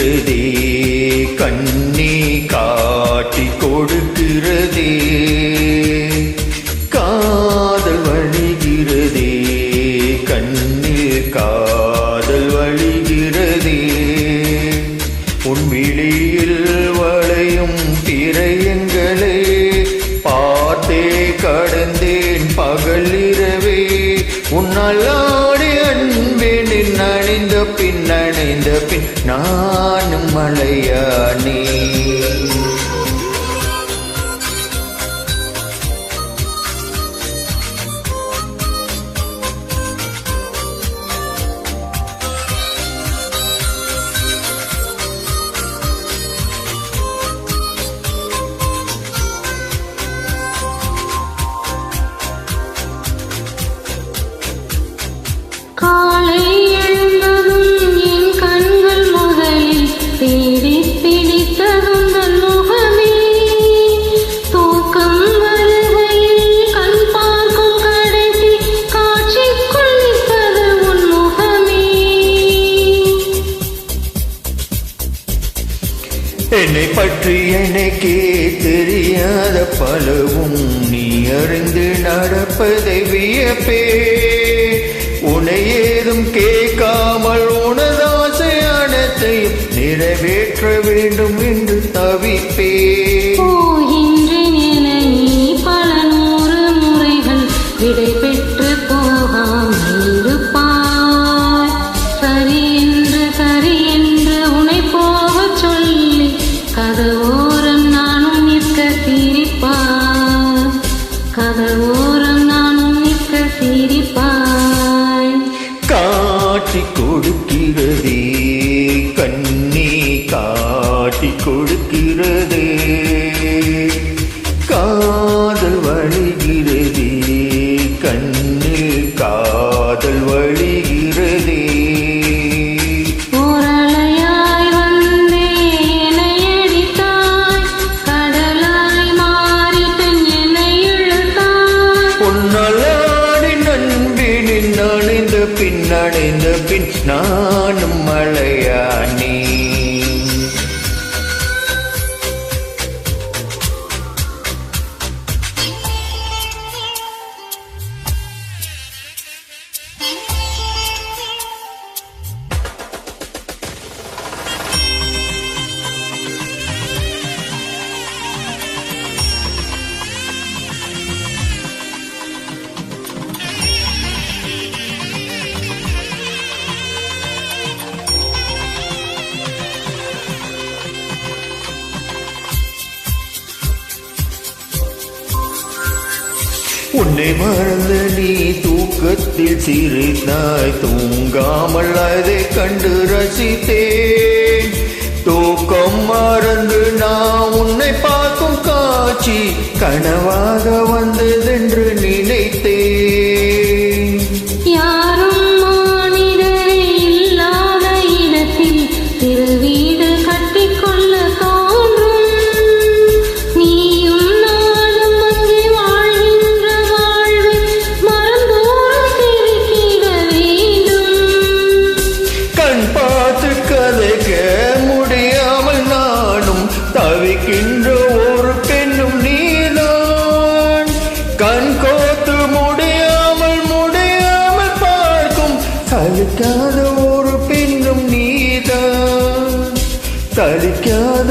வழிகிறதே கண்ணே காட்டி கொடுக்கிறதே காதல் வழிகிறதே கண்ணில் காதல் வழிகிறதே உன் விழியில் வளையும் திரையங்களே பார்த்தே கடந்தேன் பகல் இரவே உன்னால் ஆடி அன்பே நின் அணிந்த பின் நானும் மலையானே காலை எழுந்ததும் என் கண்கள் முதலில் தேடி பிடித்ததும் தன் முகமே தூக்கம் வருகையில் கண் பார்க்கும் கடைசி காட்சிக்குள் நிற்பது உன் முகமே என்னை பற்றி எனக்கே தெரியாத பலவும் நீ அறிந்து நடப்பதை வியப்பே உன்னை ஏதும் கேட்காமல் உனதாசை அனைத்தையும் நிறைவேற்ற வேண்டும் என்று தவிப்பே போகின்றேன் என நீ பல 100 முறைகள் விடை பெற்று போகாமல் இருப்பாய் சரி என்று உன்னை போகச் சொல்லி கதவோரம் நானும் நிற்க சிரிப்பாய் கதவோரம் நானும் நிற்க சிரிப்பாய் காட்டி கொடுக்கிறதே கண்ணே காட்டி கொடுக்கிறதே காதல் வழிகிறதே கண்ணில் காதல் வழிகிறதே ஓரலையாய் வந்தே என்னை அடித்தாய் கடலாய் மாறிட்டன் என்னை இழுத்தாய் பொன்னலாடி நண்பினின் அணைந்த பின் நானும் மலையானே உன்னை மறந்த நீ தூக்கத்தில் சிரித்தாய் தூங்காமல் அதை கண்டு ரசித்தேன் தூக்கம் மறந்து நான் உன்னை பார்க்கும் காட்சி கனவாக வந்ததென்று நினைத்தேன் யாரும் மானிடரே இல்லாத இடத்தில் சிறு வீடு கட்டிக்கொள்ள தோன்றும் நீயும் நானும் அங்கே வாழ்கின்ற வாழ்வை மறந்தோறும் திருக்கிட வேண்டும் கண் பார்த்து கதைக்க முடியாமல் நானும் தவிக்கின்ற ஒரு பெண்ணும் நீதான் கண் கோத்து முடியாமல் பார்க்கும் சலிக்காத ஒரு பெண்ணும் நீதான் சலிக்காத